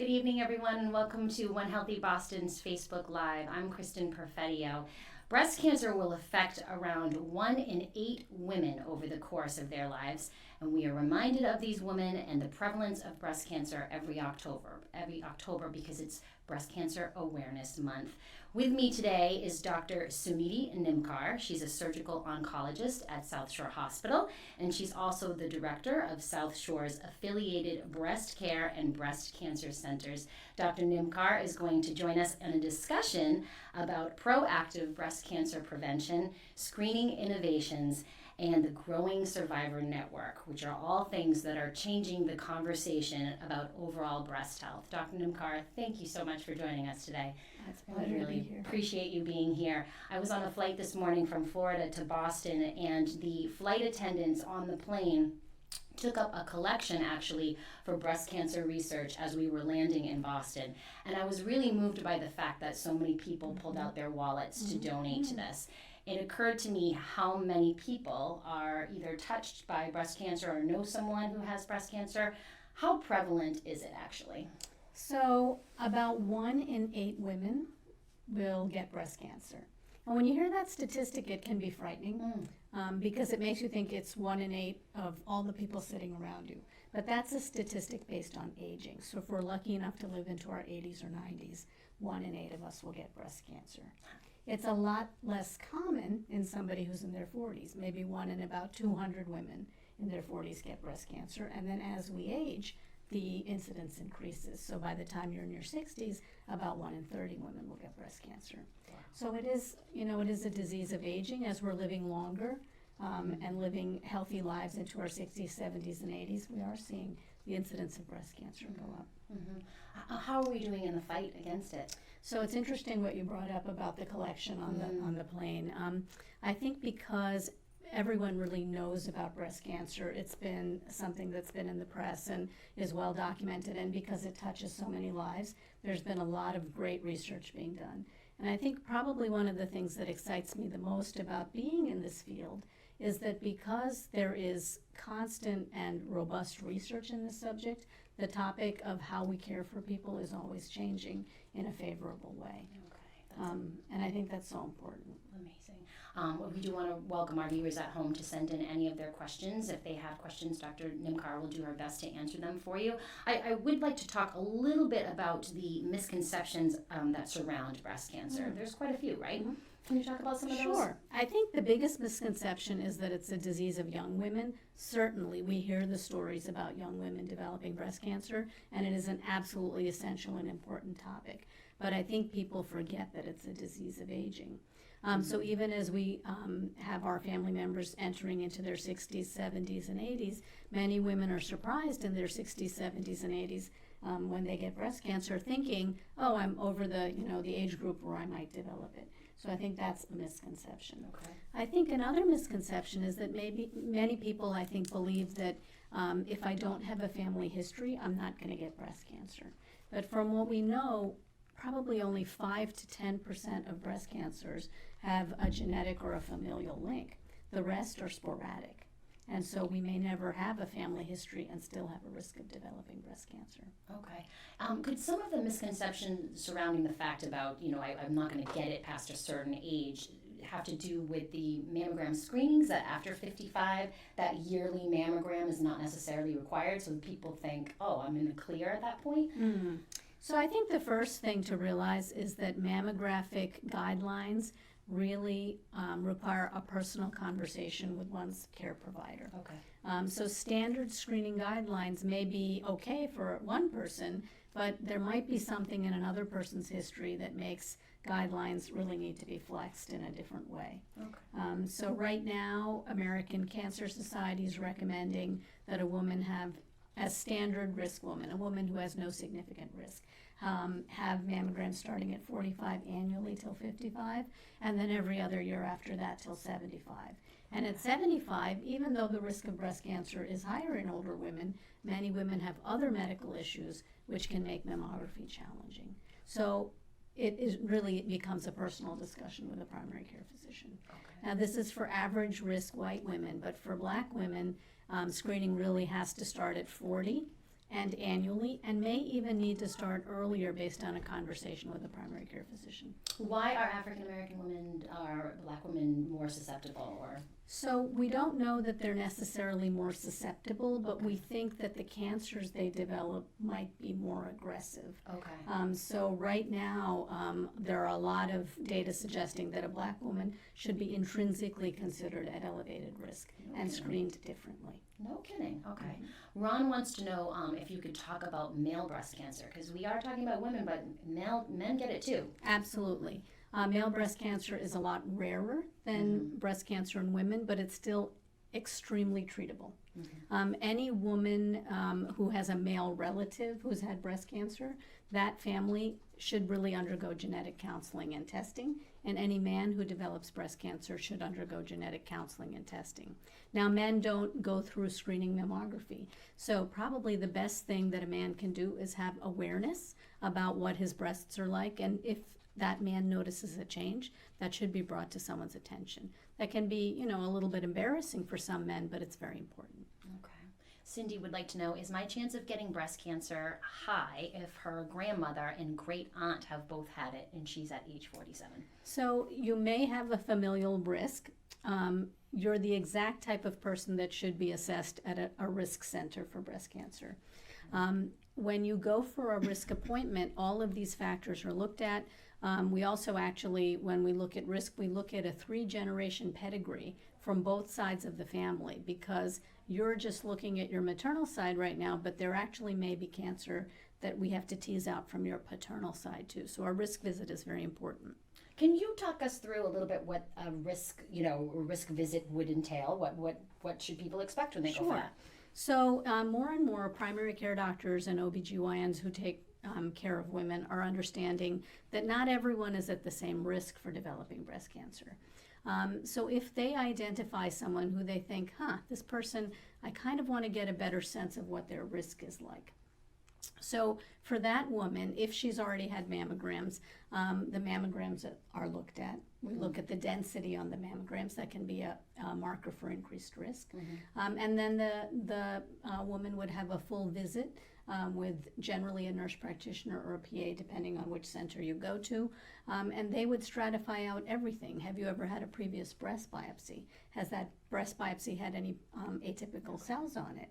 Good evening, everyone, and welcome to One Healthy Boston's Facebook Live. I'm Kristen Perfettio. Breast cancer will affect around 1 in 8 women over the course of their lives, and we are reminded of these women and the prevalence of breast cancer every October because it's Breast Cancer Awareness Month. With me today is Dr. Suniti Nimbkar. She's a surgical oncologist at South Shore Hospital, and she's also the director of South Shore's affiliated breast care and breast cancer centers. Dr. Nimbkar is going to join us in a discussion about proactive breast cancer prevention, screening innovations, and the growing survivor network, which are all things that are changing the conversation about overall breast health. Dr. Nimbkar, thank you so much for joining us today. It's a pleasure I to be really here. appreciate you being here. I was on a flight this morning from Florida to Boston, and the flight attendants on the plane took up a collection actually for breast cancer research as we were landing in Boston. And I was really moved by the fact that so many people pulled out their wallets to donate to this. It occurred to me how many people are either touched by breast cancer or know someone who has breast cancer. How prevalent is it actually? So, about 1 in 8 women will get breast cancer. And when you hear that statistic, it can be frightening because it makes you think it's 1 in 8 of all the people sitting around you. But that's a statistic based on aging. So, if we're lucky enough to live into our 80s or 90s, 1 in 8 of us will get breast cancer. It's a lot less common in somebody who's in their 40s. Maybe 1 in about 200 women in their 40s get breast cancer. And then as we age, the incidence increases. So by the time you're in your 60s, about 1 in 30 women will get breast cancer. Wow. So it is, it is a disease of aging as we're living longer and living healthy lives into our 60s, 70s, and 80s. We are seeing the incidence of breast cancer go up. How are we doing in the fight against it? So it's interesting what you brought up about the collection on the plane. I think because everyone really knows about breast cancer, it's been something that's been in the press and is well documented, and because it touches so many lives, there's been a lot of great research being done. And I think probably one of the things that excites me the most about being in this field is that because there is constant and robust research in this subject, the topic of how we care for people is always changing in a favorable way. Okay, and I think that's so important. Amazing. We do want to welcome our viewers at home to send in any of their questions. If they have questions, Dr. Nimbkar will do her best to answer them for you. I would like to talk a little bit about the misconceptions that surround breast cancer. There's quite a few, right? Can you talk about some of those? Sure. I think the biggest misconception is that it's a disease of young women. Certainly, we hear the stories about young women developing breast cancer, and it is an absolutely essential and important topic. But I think people forget that it's a disease of aging. So even as we have our family members entering into their 60s, 70s, and 80s, many women are surprised in their 60s, 70s, and 80s when they get breast cancer, thinking, "Oh, I'm over the age group where I might develop it." So I think that's a misconception. Okay. I think another misconception is that maybe many people, I think, believe that if I don't have a family history, I'm not going to get breast cancer. But from what we know, probably only 5 to 10% of breast cancers have a genetic or a familial link. The rest are sporadic. And so we may never have a family history and still have a risk of developing breast cancer. Okay. Could some of the misconceptions surrounding the fact about, I'm not going to get it past a certain age have to do with the mammogram screenings, that after 55, that yearly mammogram is not necessarily required, so people think, oh, I'm in the clear at that point? So I think the first thing to realize is that mammographic guidelines really require a personal conversation with one's care provider. Okay. So standard screening guidelines may be okay for one person, but there might be something in another person's history that makes guidelines really need to be flexed in a different way. Okay. So right now, American Cancer Society is recommending that a woman have, as standard risk woman, a woman who has no significant risk, have mammograms starting at 45 annually till 55, and then every other year after that till 75. And at 75, even though the risk of breast cancer is higher in older women, many women have other medical issues which can make mammography challenging. So it becomes a personal discussion with a primary care physician. Okay. Now this is for average risk white women, but for black women, screening really has to start at 40 and annually, and may even need to start earlier based on a conversation with a primary care physician. Why are African American women or Black women more susceptible? Or So we don't know that they're necessarily more susceptible, but we think that the cancers they develop might be more aggressive. okay, So right now, there are a lot of data suggesting that a Black woman should be intrinsically considered at elevated risk and screened differently. no kidding. Okay, Ron wants to know if you could talk about male breast cancer, because we are talking about women, but men get it too. Absolutely. Male breast cancer is a lot rarer than breast cancer in women, but it's still extremely treatable. Any woman who has a male relative who's had breast cancer, that family should really undergo genetic counseling and testing, and any man who develops breast cancer should undergo genetic counseling and testing. Now, men don't go through screening mammography, so probably the best thing that a man can do is have awareness about what his breasts are like, and if that man notices a change, that should be brought to someone's attention. That can be, a little bit embarrassing for some men, but it's very important. Okay. Cindy would like to know, is my chance of getting breast cancer high if her grandmother and great aunt have both had it and she's at age 47? So you may have a familial risk. You're the exact type of person that should be assessed at a risk center for breast cancer. When you go for a risk appointment, all of these factors are looked at. We also actually, when we look at risk, we look at a 3-generation pedigree from both sides of the family, because you're just looking at your maternal side right now, but there actually may be cancer that we have to tease out from your paternal side too. So a risk visit is very important. Can you talk us through a little bit what a risk visit would entail? What should people expect when they go for that? So more and more primary care doctors and OBGYNs who take care of women are understanding that not everyone is at the same risk for developing breast cancer. So if they identify someone who they think, this person, I kind of want to get a better sense of what their risk is like. So for that woman, if she's already had mammograms, the mammograms are looked at. We look at the density on the mammograms. That can be a marker for increased risk. And then the woman would have a full visit with generally a nurse practitioner or a PA, depending on which center you go to. And they would stratify out everything. Have you ever had a previous breast biopsy? Has that breast biopsy had any atypical cells on it?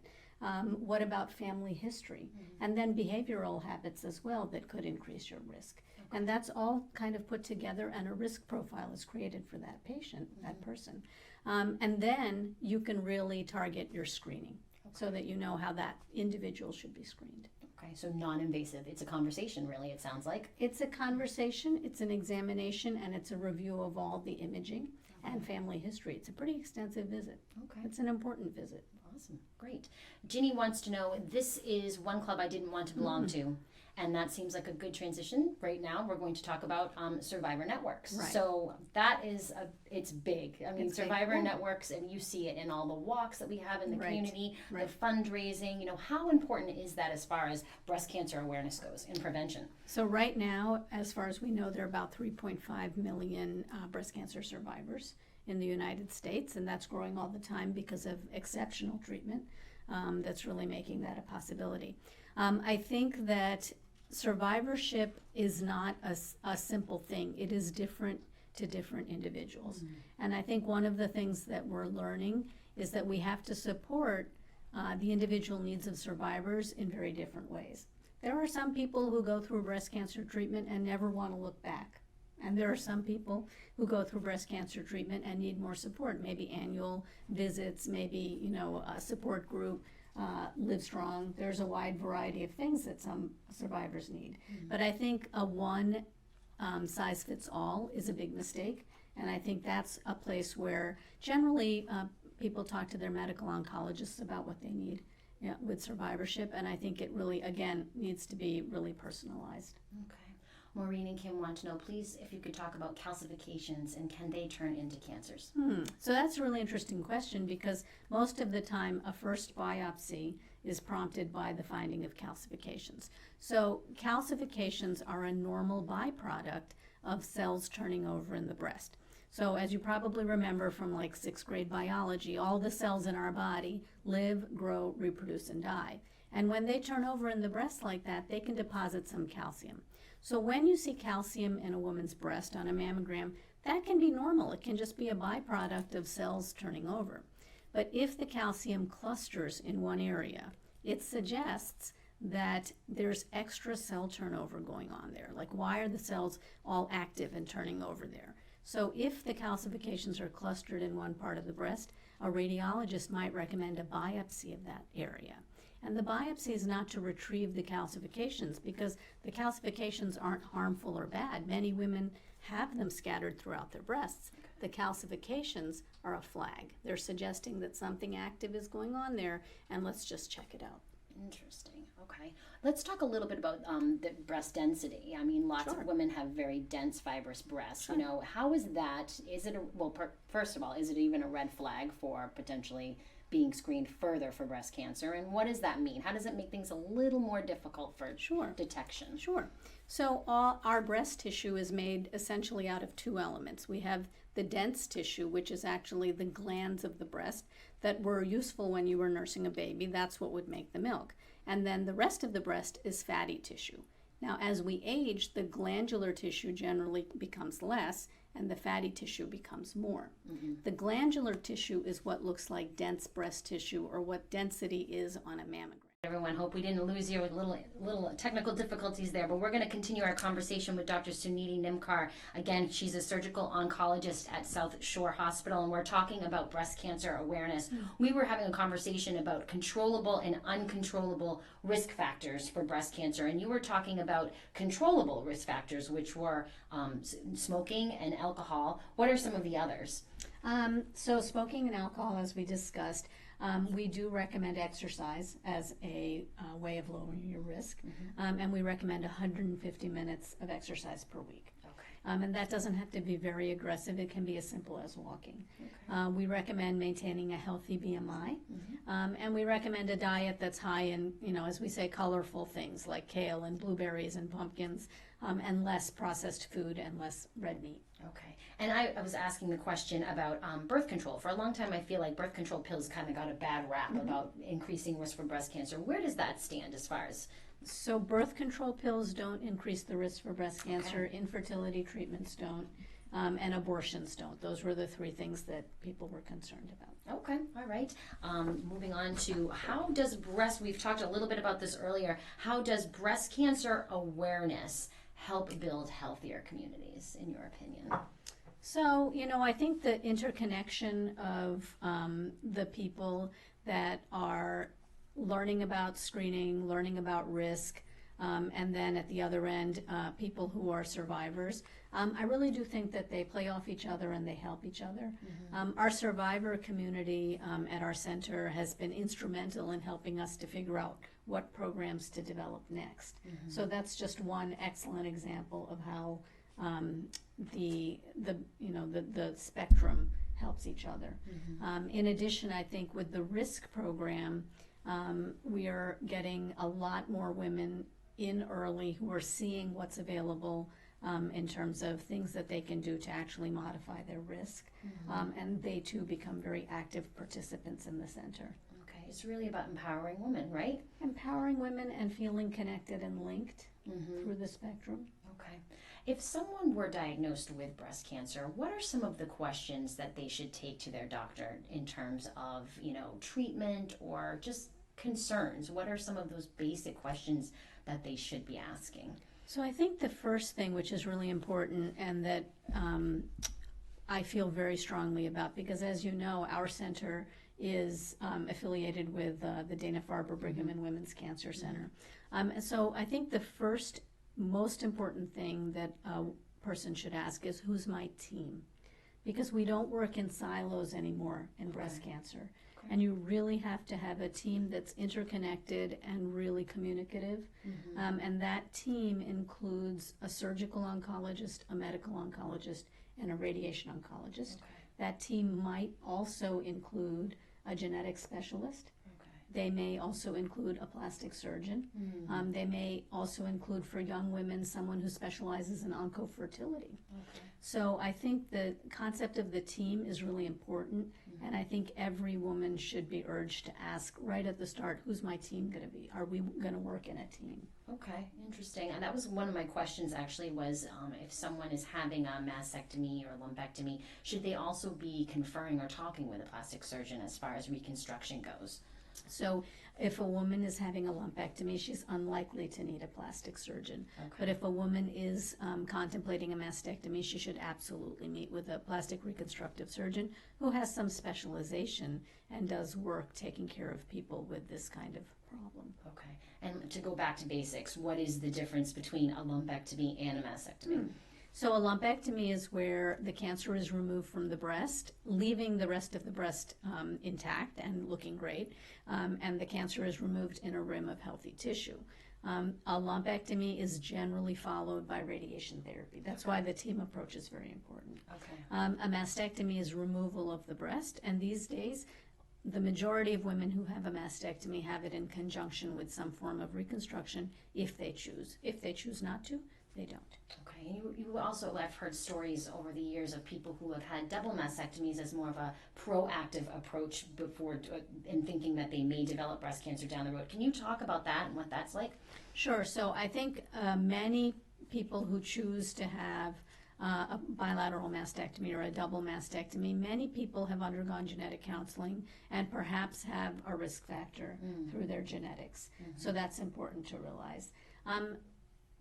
What about family history? And then behavioral habits as well that could increase your risk. And that's all kind of put together, and a risk profile is created for that patient, that person. And then you can really target your screening so that you know how that individual should be screened. Okay, so non-invasive. It's a conversation, really, it sounds like. It's a conversation, it's an examination, and it's a review of all the imaging and family history. It's a pretty extensive visit. Okay. It's an important visit. Awesome. Great. Ginny wants to know, this is one club I didn't want to belong to, and that seems like a good transition. Right now, we're going to talk about survivor networks. Right. So that is, it's big. I mean, It's survivor big. networks, and you see it in all the walks that we have in the Right. community, Right. the fundraising. How important is that as far as breast cancer awareness goes and prevention? So right now, as far as we know, there are about 3.5 million breast cancer survivors in the United States, and that's growing all the time because of exceptional treatment that's really making that a possibility. I think that survivorship is not a simple thing. It is different to different individuals. And I think one of the things that we're learning is that we have to support the individual needs of survivors in very different ways. There are some people who go through breast cancer treatment and never want to look back. And there are some people who go through breast cancer treatment and need more support, maybe annual visits, maybe, a support group, Live Strong. There's a wide variety of things that some survivors need. But I think a one size fits all is a big mistake. And I think that's a place where generally people talk to their medical oncologists about what they need with survivorship. And I think it really, again, needs to be really personalized. Okay. Maureen and Kim want to know, please, if you could talk about calcifications and can they turn into cancers? So that's a really interesting question, because most of the time a first biopsy is prompted by the finding of calcifications. So calcifications are a normal byproduct of cells turning over in the breast. So as you probably remember from like 6th grade biology, all the cells in our body live, grow, reproduce, and die. And when they turn over in the breast like that, they can deposit some calcium. So when you see calcium in a woman's breast on a mammogram, that can be normal. It can just be a byproduct of cells turning over. But if the calcium clusters in one area, it suggests that there's extra cell turnover going on there. Like, why are the cells all active and turning over there? So if the calcifications are clustered in one part of the breast, a radiologist might recommend a biopsy of that area. And the biopsy is not to retrieve the calcifications, because the calcifications aren't harmful or bad. Many women have them scattered throughout their breasts. The calcifications are a flag. They're suggesting that something active is going on there, and let's just check it out. Interesting. Okay. Let's talk a little bit about the breast density. I mean, lots of women have very dense, fibrous breasts. You know, how is that? Is it first of all, is it even a red flag for potentially being screened further for breast cancer? And what does that mean? How does it make things a little more difficult for detection? Sure. So our breast tissue is made essentially out of two elements. We have the dense tissue, which is actually the glands of the breast that were useful when you were nursing a baby. That's what would make the milk. And then the rest of the breast is fatty tissue. Now, as we age, the glandular tissue generally becomes less, and the fatty tissue becomes more. The glandular tissue is what looks like dense breast tissue, or what density is on a mammogram. Everyone, hope we didn't lose you with little technical difficulties there, but we're going to continue our conversation with Dr. Suniti Nimbkar. Again, she's a surgical oncologist at South Shore Hospital, and we're talking about breast cancer awareness. We were having a conversation about controllable and uncontrollable risk factors for breast cancer, and you were talking about controllable risk factors, which were smoking and alcohol. What are some of the others? So smoking and alcohol, as we discussed, we do recommend exercise as a way of lowering your risk, and we recommend 150 minutes of exercise per week. And that doesn't have to be very aggressive. It can be as simple as walking. We recommend maintaining a healthy BMI, and we recommend a diet that's high in, as we say, colorful things like kale and blueberries and pumpkins, and less processed food and less red meat. Okay. And I was asking the question about birth control. For a long time, I feel like birth control pills kind of got a bad rap about increasing risk for breast cancer. Where does that stand as far as? So birth control pills don't increase the risk for breast cancer. Infertility treatments don't, and abortions don't. Those were the three things that people were concerned about. Okay, all right. Moving on to how does we've talked a little bit about this earlier, how does breast cancer awareness help build healthier communities, in your opinion? So, I think the interconnection of the people that are learning about screening, learning about risk, and then at the other end, people who are survivors. I really do think that they play off each other and they help each other. Our survivor community at our center has been instrumental in helping us to figure out what programs to develop next. So that's just one excellent example of how the spectrum helps each other. In addition, I think with the risk program, we are getting a lot more women in early who are seeing what's available in terms of things that they can do to actually modify their risk. And they too become very active participants in the center. Okay, it's really about empowering women, right? Empowering women and feeling connected and linked through the spectrum. Okay. If someone were diagnosed with breast cancer, what are some of the questions that they should take to their doctor in terms of, treatment or just concerns? What are some of those basic questions that they should be asking? So I think the first thing, which is really important and that I feel very strongly about, because as you know, our center is affiliated with the Dana-Farber Brigham and Women's Cancer Center. And so I think the first most important thing that a person should ask is, who's my team? Because we don't work in silos anymore in breast cancer. And you really have to have a team that's interconnected and really communicative. And that team includes a surgical oncologist, a medical oncologist, and a radiation oncologist. That team might also include a genetic specialist. They may also include a plastic surgeon. They may also include, for young women, someone who specializes in oncofertility. So I think the concept of the team is really important. And I think every woman should be urged to ask right at the start, who's my team going to be? Are we going to work in a team? Okay, interesting. And that was one of my questions actually was if someone is having a mastectomy or lumpectomy, should they also be conferring or talking with a plastic surgeon as far as reconstruction goes? So if a woman is having a lumpectomy, she's unlikely to need a plastic surgeon. Okay. But if a woman is contemplating a mastectomy, she should absolutely meet with a plastic reconstructive surgeon who has some specialization and does work taking care of people with this kind of problem. Okay. And to go back to basics, what is the difference between a lumpectomy and a mastectomy? So a lumpectomy is where the cancer is removed from the breast, leaving the rest of the breast intact and looking great, and the cancer is removed in a rim of healthy tissue. A lumpectomy is generally followed by radiation therapy. That's why the team approach is very important. Okay. A mastectomy is removal of the breast, and these days the majority of women who have a mastectomy have it in conjunction with some form of reconstruction if they choose. If they choose not to, they don't. Okay, and you also, I've heard stories over the years of people who have had double mastectomies as more of a proactive approach before in thinking that they may develop breast cancer down the road. Can you talk about that and what that's like? Sure. So I think many people who choose to have a bilateral mastectomy or a double mastectomy, many people have undergone genetic counseling and perhaps have a risk factor through their genetics. So that's important to realize.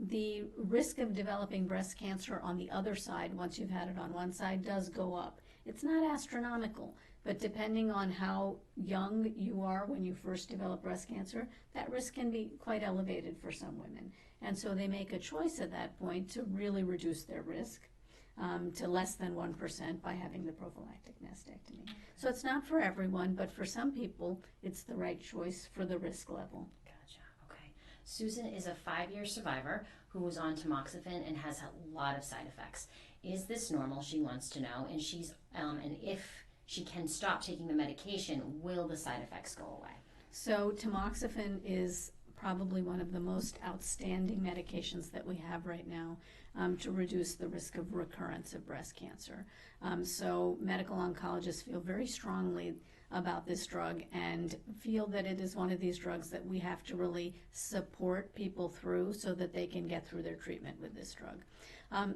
The risk of developing breast cancer on the other side, once you've had it on one side, does go up. It's not astronomical, but depending on how young you are when you first develop breast cancer, that risk can be quite elevated for some women. And so they make a choice at that point to really reduce their risk to less than 1% by having the prophylactic mastectomy. So it's not for everyone, but for some people, it's the right choice for the risk level. Susan is a 5-year survivor who was on tamoxifen and has a lot of side effects. Is this normal? She wants to know. And she's and if she can stop taking the medication, will the side effects go away? So tamoxifen is probably one of the most outstanding medications that we have right now to reduce the risk of recurrence of breast cancer. So medical oncologists feel very strongly about this drug and feel that it is one of these drugs that we have to really support people through so that they can get through their treatment with this drug.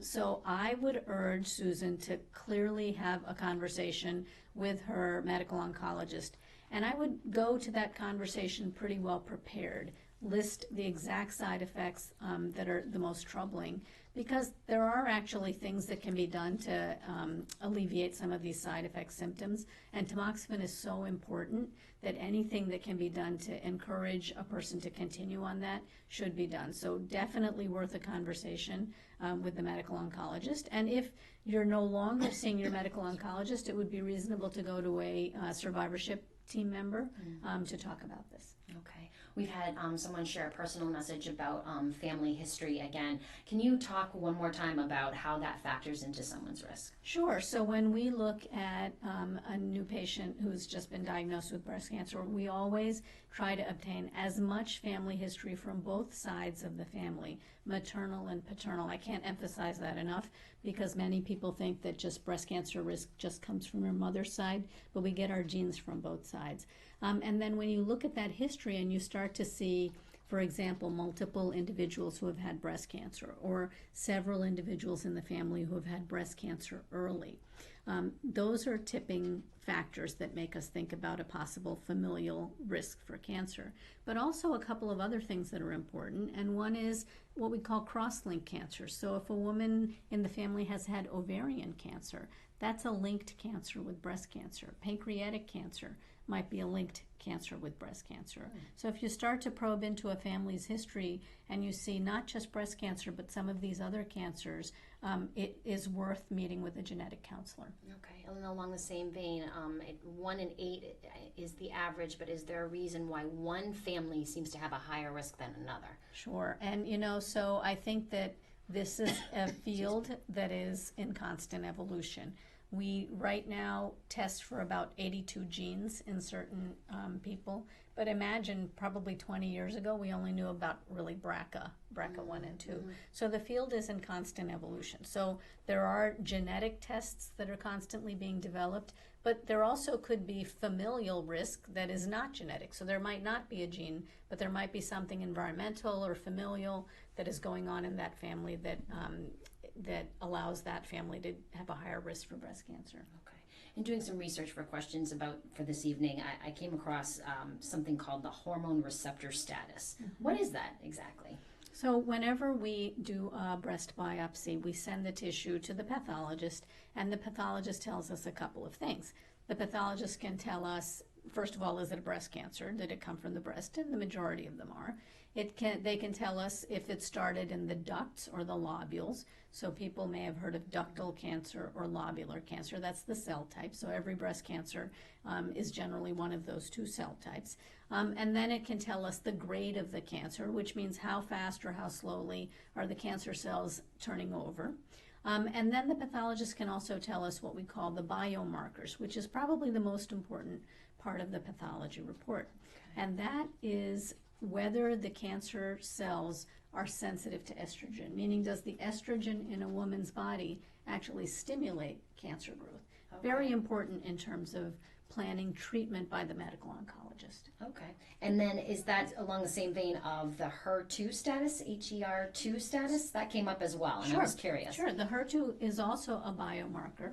So I would urge Susan to clearly have a conversation with her medical oncologist, and I would go to that conversation pretty well prepared. List the exact side effects that are the most troubling, because there are actually things that can be done to alleviate some of these side effect symptoms, and tamoxifen is so important that anything that can be done to encourage a person to continue on that should be done. So definitely worth a conversation with the medical oncologist. And if you're no longer seeing your medical oncologist, it would be reasonable to go to a survivorship team member to talk about this. Okay. We've had someone share a personal message about family history again. Can you talk one more time about how that factors into someone's risk? Sure. So when we look at a new patient who's just been diagnosed with breast cancer, we always try to obtain as much family history from both sides of the family, maternal and paternal. I can't emphasize that enough because many people think that just breast cancer risk just comes from your mother's side, but we get our genes from both sides. And then when you look at that history and you start to see, for example, multiple individuals who have had breast cancer or several individuals in the family who have had breast cancer early, those are tipping factors that make us think about a possible familial risk for cancer. But also a couple of other things that are important, and one is what we call cross-link cancer. So if a woman in the family has had ovarian cancer, that's a linked cancer with breast cancer. Pancreatic cancer might be a linked cancer with breast cancer. So if you start to probe into a family's history and you see not just breast cancer but some of these other cancers, it is worth meeting with a genetic counselor. Okay, and along the same vein, 1 in 8 is the average, but is there a reason why one family seems to have a higher risk than another? Sure, and so I think that this is a field that is in constant evolution. We right now test for about 82 genes in certain people, but imagine probably 20 years ago we only knew about really BRCA1 and 2. So the field is in constant evolution. So there are genetic tests that are constantly being developed, But there also could be familial risk that is not genetic. So there might not be a gene, but there might be something environmental or familial that is going on in that family that allows that family to have a higher risk for breast cancer. Okay. In doing some research for questions for this evening, I came across something called the hormone receptor status. What is that exactly? So whenever we do a breast biopsy, we send the tissue to the pathologist, and the pathologist tells us a couple of things. The pathologist can tell us, first of all, is it a breast cancer? Did it come from the breast? And the majority of them are. They can tell us if it started in the ducts or the lobules. So people may have heard of ductal cancer or lobular cancer. That's the cell type. So every breast cancer is generally one of those two cell types. And then it can tell us the grade of the cancer, which means how fast or how slowly are the cancer cells turning over. And then the pathologist can also tell us what we call the biomarkers, which is probably the most important part of the pathology report. Okay. And that is whether the cancer cells are sensitive to estrogen, meaning does the estrogen in a woman's body actually stimulate cancer growth? Okay. Very important in terms of planning treatment by the medical oncologist. Okay. And then is that along the same vein of the HER2 status, HER2 status? That came up as well, and sure. I was curious. Sure. The HER2 is also a biomarker.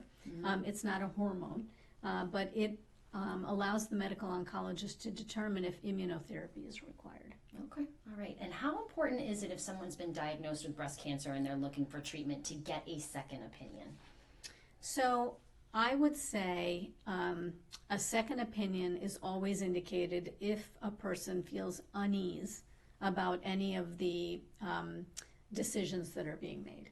It's not a hormone, but it allows the medical oncologist to determine if immunotherapy is required. Okay. All right. And how important is it if someone's been diagnosed with breast cancer and they're looking for treatment to get a second opinion? So I would say a second opinion is always indicated if a person feels unease about any of the decisions that are being made.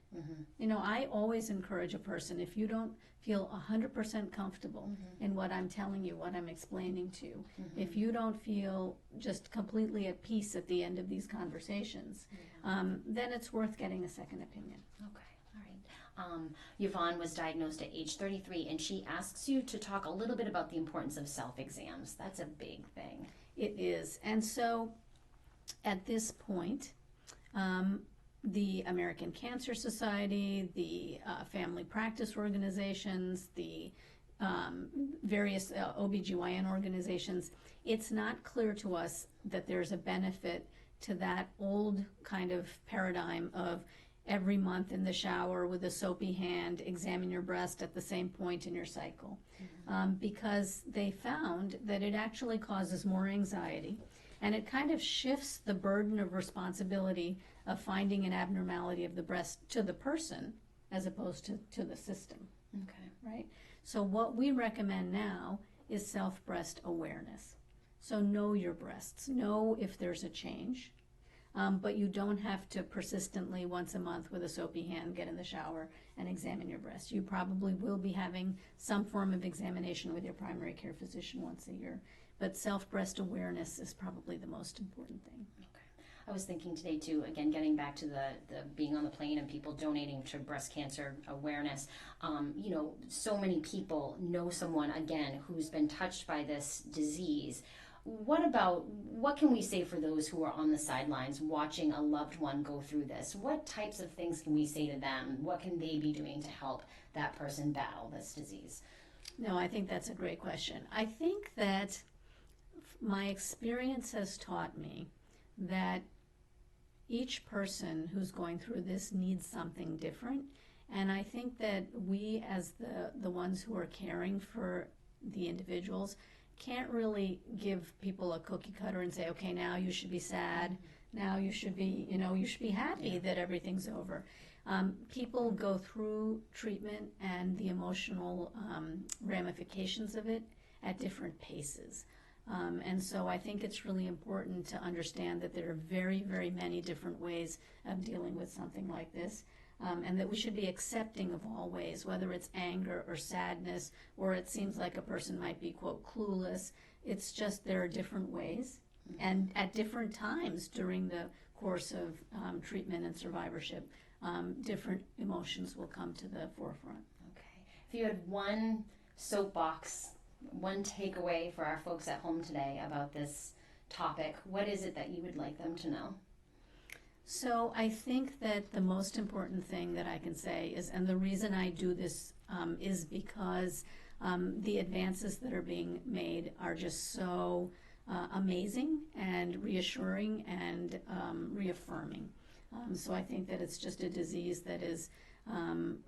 You know, I always encourage a person, if you don't feel 100% comfortable in what I'm telling you, what I'm explaining to you, if you don't feel just completely at peace at the end of these conversations, then it's worth getting a second opinion. Okay. Yvonne was diagnosed at age 33, and she asks you to talk a little bit about the importance of self-exams. That's a big thing. It is. And so at this point, the American Cancer Society, the family practice organizations, the various OBGYN organizations, it's not clear to us that there's a benefit to that old kind of paradigm of every month in the shower with a soapy hand, examine your breast at the same point in your cycle. Because they found that it actually causes more anxiety, and it kind of shifts the burden of responsibility of finding an abnormality of the breast to the person as opposed to the system. Okay. Right? So what we recommend now is self-breast awareness. So know your breasts. Know if there's a change. But you don't have to persistently once a month with a soapy hand get in the shower and examine your breast. You probably will be having some form of examination with your primary care physician once a year. But self-breast awareness is probably the most important thing. Okay. I was thinking today too, again, getting back to the being on the plane and people donating to breast cancer awareness. You know, so many people know someone, again, who's been touched by this disease. What can we say for those who are on the sidelines watching a loved one go through this? What types of things can we say to them? What can they be doing to help that person battle this disease? No, I think that's a great question. I think that my experience has taught me that each person who's going through this needs something different. And I think that we, as the ones who are caring for the individuals, can't really give people a cookie cutter and say, okay, now you should be sad, now you should be, you should be happy that everything's over. People go through treatment and the emotional ramifications of it at different paces. And so I think it's really important to understand that there are very, very many different ways of dealing with something like this. And that we should be accepting of all ways, whether it's anger or sadness, or it seems like a person might be, quote, clueless. It's just there are different ways. And at different times during the course of treatment and survivorship, different emotions will come to the forefront. Okay. If you had one soapbox, one takeaway for our folks at home today about this topic, what is it that you would like them to know? So I think that the most important thing that I can say is, and the reason I do this is because the advances that are being made are just so amazing and reassuring and reaffirming. So I think that it's just a disease that is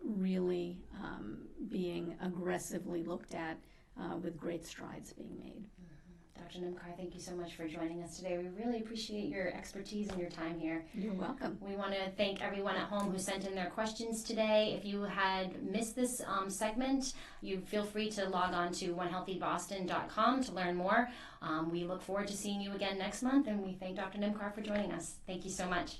really being aggressively looked at with great strides being made. Dr. Nimbkar, thank you so much for joining us today. We really appreciate your expertise and your time here. You're welcome. We want to thank everyone at home who sent in their questions today. If you had missed this segment, you feel free to log on to onehealthyboston.com to learn more. We look forward to seeing you again next month, and we thank Dr. Nimbkar for joining us. Thank you so much.